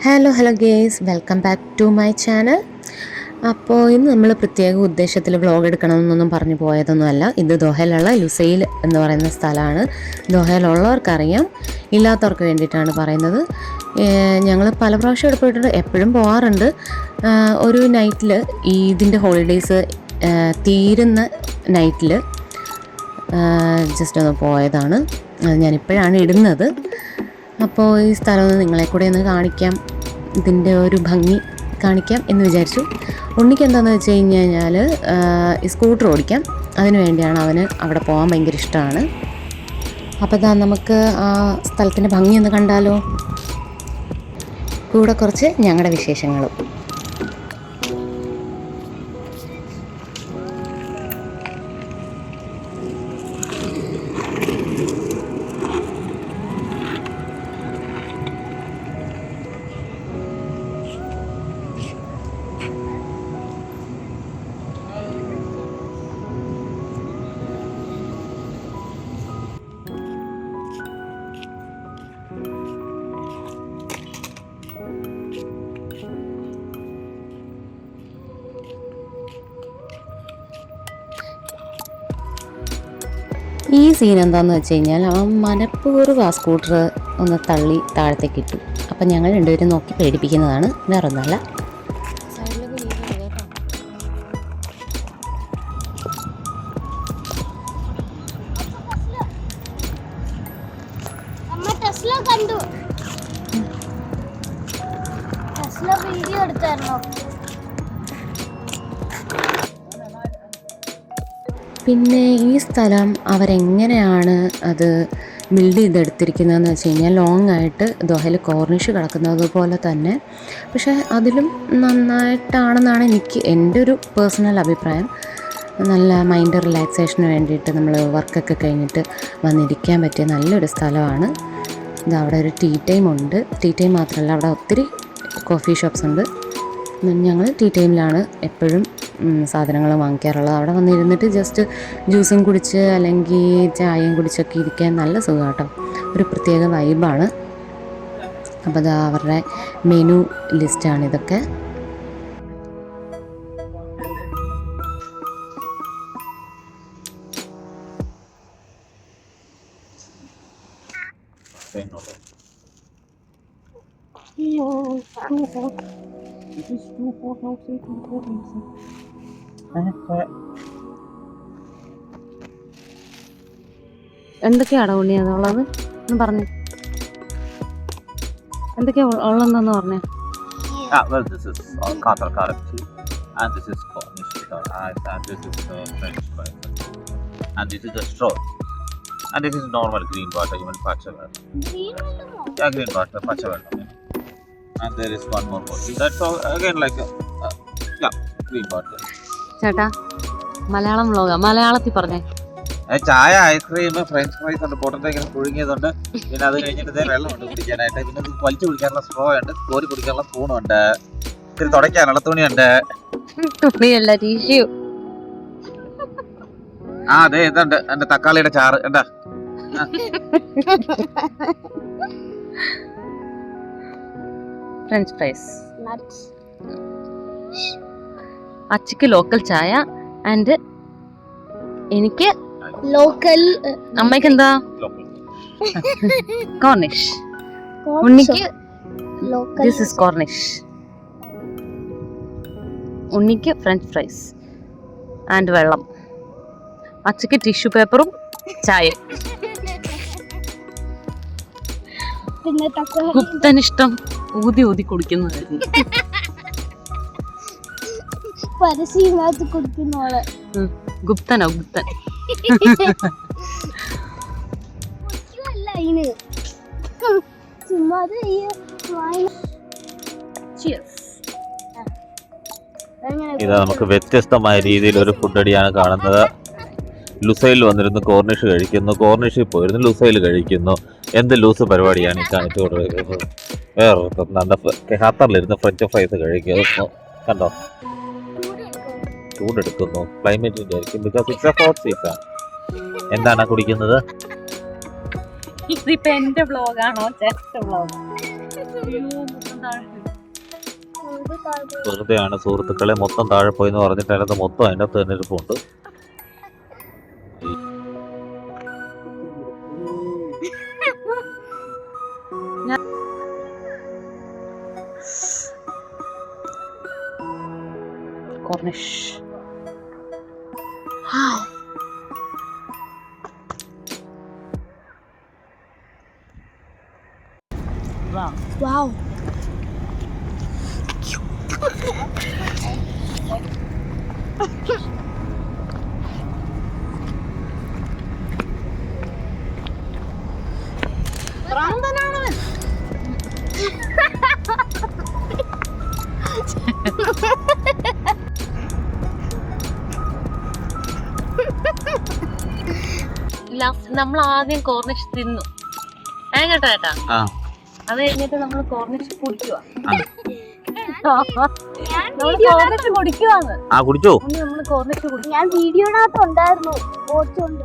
Hello guys, welcome back to my channel. അപ്പോൾ ഇന്ന് നമ്മൾ പ്രത്യേക ഉദ്ദേശത്തിൽ വ്ളോഗ് എടുക്കണമെന്നൊന്നും പറഞ്ഞു പോയതൊന്നുമല്ല. ഇത് ദോഹയിലുള്ള ലുസൈൽ എന്ന് പറയുന്ന സ്ഥലമാണ്. ദോഹയിലുള്ളവർക്കറിയാം, ഇല്ലാത്തവർക്ക് വേണ്ടിയിട്ടാണ് പറയുന്നത്. ഞങ്ങൾ പല പ്രാവശ്യം ഇവിടെ പോയിട്ടുണ്ട്, എപ്പോഴും പോകാറുണ്ട്. ഒരു നൈറ്റിൽ ഇതിൻ്റെ ഹോളിഡേയ്സ് തീരുന്ന നൈറ്റിൽ ജസ്റ്റ് ഒന്ന് പോയതാണ്. അത് ഞാനിപ്പോഴാണ് ഇടുന്നത്. അപ്പോൾ ഈ സ്ഥലം ഒന്ന് നിങ്ങളെ കൂടെ ഒന്ന് കാണിക്കാം, ഇതിൻ്റെ ഒരു ഭംഗി കാണിക്കാം എന്ന് വിചാരിച്ചു. ഉണ്ണിക്ക് എന്താണെന്ന് വെച്ച് കഴിഞ്ഞാൽ ഈ സ്കൂട്ടർ ഓടിക്കാം, അതിനു വേണ്ടിയാണ് അവന് അവിടെ പോകാൻ ഭയങ്കര ഇഷ്ടമാണ്. അപ്പോൾ ഇതാ നമുക്ക് ആ സ്ഥലത്തിൻ്റെ ഭംഗി ഒന്ന് കണ്ടാലോ, കൂടെ കുറച്ച് ഞങ്ങളുടെ വിശേഷങ്ങളും. ഈ സീൻ എന്താണെന്ന് വെച്ച് കഴിഞ്ഞാൽ, അവൻ മനഃപൂർവ്വം ആ സ്കൂട്ടർ ഒന്ന് തള്ളി താഴത്തേക്ക് ഇട്ടു. അപ്പം ഞങ്ങൾ രണ്ടുപേരും നോക്കി പേടിപ്പിക്കുന്നതാണ്, വേറൊന്നല്ല. വീഡിയോ എടുത്തായിരുന്നോ? പിന്നെ ഈ സ്ഥലം അവരെങ്ങനെയാണ് അത് ബിൽഡ് ചെയ്തെടുത്തിരിക്കുന്നതെന്ന് വെച്ച് കഴിഞ്ഞാൽ, ലോങ് ആയിട്ട് ദോഹയിൽ കോർണിഷ് കിടക്കുന്നത് പോലെ തന്നെ, പക്ഷേ അതിലും നന്നായിട്ടാണെന്നാണ് എൻ്റെ ഒരു പേഴ്സണൽ അഭിപ്രായം. നല്ല മൈൻഡ് റിലാക്സേഷന് വേണ്ടിയിട്ട് നമ്മൾ വർക്കൊക്കെ കഴിഞ്ഞിട്ട് വന്നിരിക്കാൻ പറ്റിയ നല്ലൊരു സ്ഥലമാണ് ഇത്. അവിടെ ഒരു ടീ ടൈം ഉണ്ട്. ടീ ടൈം മാത്രമല്ല, അവിടെ ഒത്തിരി കോഫി ഷോപ്സ് ഉണ്ട്. ഞങ്ങൾ ടീ ടൈമിലാണ് എപ്പോഴും സാധനങ്ങൾ വാങ്ങിക്കാറുള്ളത്. അവിടെ വന്നിരുന്നിട്ട് ജസ്റ്റ് ജ്യൂസും കുടിച്ച് അല്ലെങ്കിൽ ചായയും കുടിച്ചൊക്കെ ഇരിക്കാൻ നല്ല സുഖം കേട്ടോ, ഒരു പ്രത്യേക വൈബാണ്. അപ്പോൾ അത് അവരുടെ മെനു ലിസ്റ്റാണ് ഇതൊക്കെ. എന്തൊക്കെയാണോ ഉണ്ണി അതുള്ളത് എന്ന് പറഞ്ഞു, എന്തൊക്കെയാ ഉള്ളതെന്ന് പറഞ്ഞേ. Well, this is Qatar currency, and this is Cornish with ice, and this is French fries, and this is the straw, and this is normal green water, even pachavel. Yeah, green water, pachavel. And there is one more bottle. That's all again like yeah, green water. ചേട്ടാ, മലയാളം വ്ളോഗാ, മലയാളത്തിൽ പറഞ്ഞേ. ചായ, ice cream, French fries ഉണ്ട്, potato ഇങ്ങനെ പുഴുങ്ങിയതുണ്ട്. പിന്നെ അത് കഴിഞ്ഞിട്ട് വെള്ളമുണ്ട് കുടിക്കാനായിട്ട്. പിന്നെ വലിച്ചു കുടിക്കാനുള്ള സ്ട്രോ ഉണ്ട്, കോരി കുടിക്കാനുള്ള സ്പൂണും ഉണ്ട്, ഇത്തിരി തുടയ്ക്കാനുള്ള തുണിയുണ്ട്. തുണിയല്ല, ടിഷ്യൂ. ആ അതെ, ഇതുണ്ട് എന്റെ തക്കാളിയുടെ ചാറ് എന്താ. ഫ്രഞ്ച് ഫ്രൈസ്, അച്ചിക്ക് ലോക്കൽ ചായ, ആൻഡ് എനിക്ക് ലോക്കൽ. അമ്മയ്ക്ക് എന്താ? കോർണിഷ്. ഉണ്ണിക്ക് ദിസ് ഇസ് കോർണിഷ്. ഉണ്ണിക്ക് ഫ്രഞ്ച് ഫ്രൈസ് ആൻഡ് വെള്ളം. അച്ചയ്ക്ക് ടിഷ്യൂ പേപ്പറും ചായയും. ഗുപ്തനിഷ്ടം ഊതി ഊതി കുടിക്കുന്നതായിരുന്നു. പരസ്യത്തിനകത്ത് കുടിക്കുന്നോളെ ഗുപ്തനോ? ഗുപ്തൻ. ഇത് നമുക്ക് വ്യത്യസ്തമായ രീതിയിൽ ഒരു ഫുഡ് അടിയാണ് കാണുന്നത്. ലുസൈൽ വന്നിരുന്ന് കോർണിഷ് കഴിക്കുന്നു, കോർണിഷിൽ പോയിരുന്നു ലുസൈൽ കഴിക്കുന്നു. എന്ത് ലൂസ് പരിപാടിയാണ് ഈ കാണിച്ചുകൊണ്ടിരിക്കുന്നത്. വേറെ ഖത്തറിലിരുന്ന് ഫ്രഞ്ച് ഫ്രൈസ് കഴിക്കുന്നു. കണ്ടോ, ചൂടെടുക്കുന്നു. ക്ലൈമറ്റിന്റെ ആയിരിക്കും, because it's A hot season. എന്താണ് കുടിക്കുന്നത്? ഇതിപ്പോ എന്റെ വ്ളോഗാണോ ചേട്ടന്റെ വ്ളോഗ്? വെറുതെയാണ് സുഹൃത്തുക്കളെ, മൊത്തം താഴെ പോയി എന്ന് പറഞ്ഞിട്ട് അതിനകത്ത് മൊത്തം അതിനകത്ത് തന്നെ ഇരിപ്പുണ്ട്. കോർണിഷ്. Wow. നമ്മൾ ആദ്യം കോർണിഷ് തിന്നു കേട്ടോ ഏട്ടാ. ആ അത് കഴിഞ്ഞിട്ട് നമ്മൾ കോർണിഷ് കുടിക്കുക. ആ കുടിച്ചോ? നമ്മള് കോർണിഷ് കുടിക്കും. ഞാൻ വീഡിയോനകത്ത് ഉണ്ടായിരുന്നു ഓടിച്ചോണ്ട്.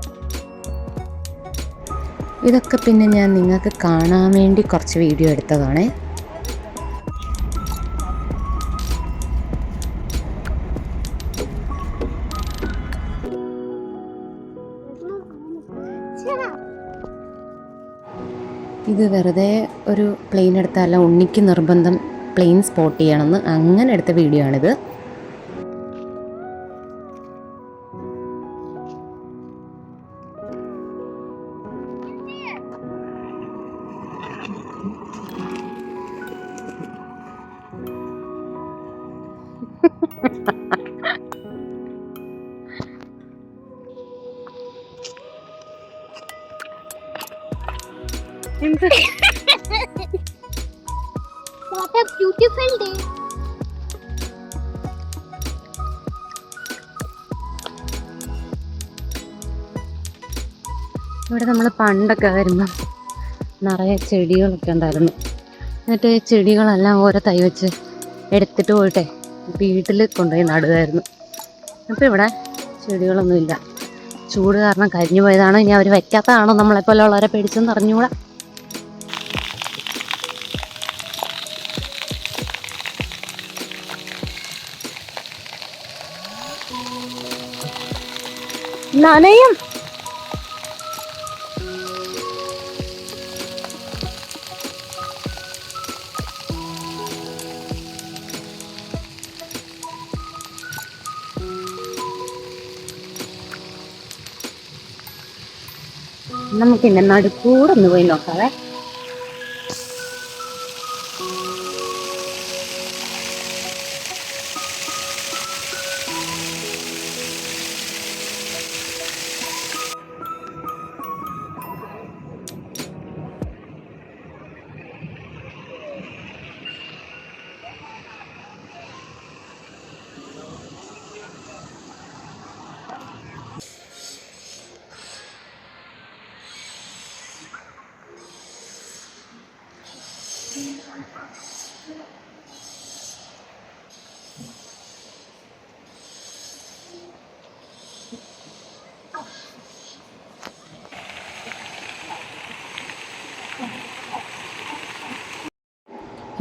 ഇതൊക്കെ പിന്നെ ഞാൻ നിങ്ങൾക്ക് കാണാൻ വേണ്ടി കുറച്ച് വീഡിയോ എടുത്തതാണേ. ഇത് വെറുതെ ഒരു പ്ലെയിൻ എടുത്തല്ല, ഉണ്ണിക്ക് നിർബന്ധം പ്ലെയിൻ സ്പോട്ട് ചെയ്യണമെന്ന്, അങ്ങനെ എടുത്ത വീഡിയോ ആണിത്. What a beautiful day. ഇവിടെ നമ്മൾ പണ്ടൊക്കെ വരുമ്പം നിറയെ ചെടികളൊക്കെ ഉണ്ടായിരുന്നു. എന്നിട്ട് ഈ ചെടികളെല്ലാം ഓരോ തൈ വെച്ച് എടുത്തിട്ട് പോയിട്ടെ വീട്ടിൽ കൊണ്ടുപോയി നടുമായിരുന്നു. അപ്പോൾ ഇവിടെ ചെടികളൊന്നുമില്ല. ചൂട് കാരണം കരിഞ്ഞു പോയതാണോ ഇനി അവർ വയ്ക്കാത്തതാണോ നമ്മളെപ്പോലെ ഉള്ളവരെ പേടിച്ചെന്ന് അറിഞ്ഞുകൂടാ. നനയും. നമുക്കിന്നെ നടുക്കൂടെ ഒന്ന് പോയി നോക്കാവേ.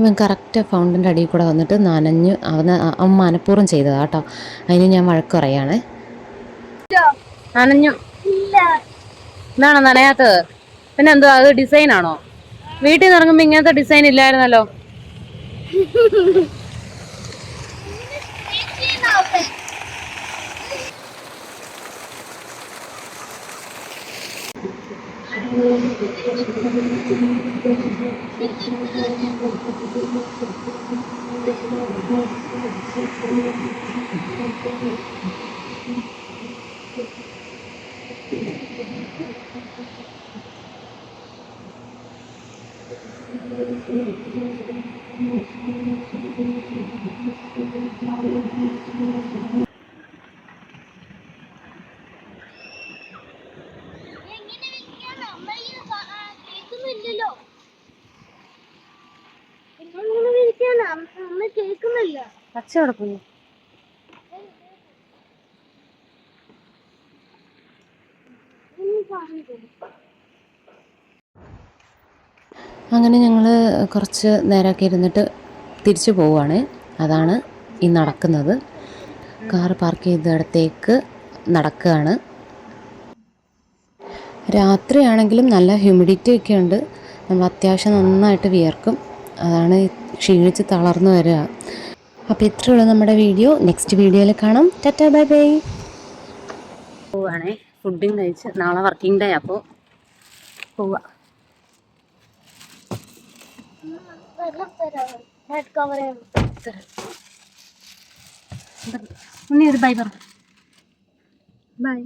ഇവൻ കറക്റ്റ് ഫൗണ്ടൻ്റെ അടിയിൽ കൂടെ വന്നിട്ട് നനഞ്ഞ് അവൻ മനഃപൂർവ്വം ചെയ്തതാ കേട്ടോ. അതിന് ഞാൻ വഴക്ക് പറയാണേ. നനഞ്ഞു. ഇതാണോ നനയാത്തത്? പിന്നെ എന്തോ അത് ഡിസൈനാണോ? വീട്ടിൽ നിന്ന് ഇറങ്ങുമ്പോൾ ഇങ്ങനത്തെ ഡിസൈൻ ഇല്ലായിരുന്നല്ലോ. കേൾക്കുന്നില്ല. പച്ച കിടക്കുന്നു. അങ്ങനെ ഞങ്ങൾ കുറച്ച് നേരമൊക്കെ ഇരുന്നിട്ട് തിരിച്ചു പോവുകയാണ്. അതാണ് ഈ നടക്കുന്നത്. കാർ പാർക്ക് ചെയ്തിടത്തേക്ക് നടക്കുകയാണ്. രാത്രിയാണെങ്കിലും നല്ല ഹ്യൂമിഡിറ്റി ഒക്കെ ഉണ്ട്. നമ്മൾ അത്യാവശ്യം നന്നായിട്ട് വിയർക്കും. അതാണ് ക്ഷീണിച്ച് തളർന്നു വരിക. അപ്പോൾ ഇത്രയുള്ള നമ്മുടെ വീഡിയോ. നെക്സ്റ്റ് വീഡിയോയിൽ കാണാം. Tata bye bye. പോവുകയാണേ. ഫുഡും കഴിച്ച് നാളെ വർക്കിംഗ് ഡേ അപ്പോൾ പോവുക. ഹെഡ് കവർ ഉണ്ണി ഒരു ബൈ പറ. ബൈ.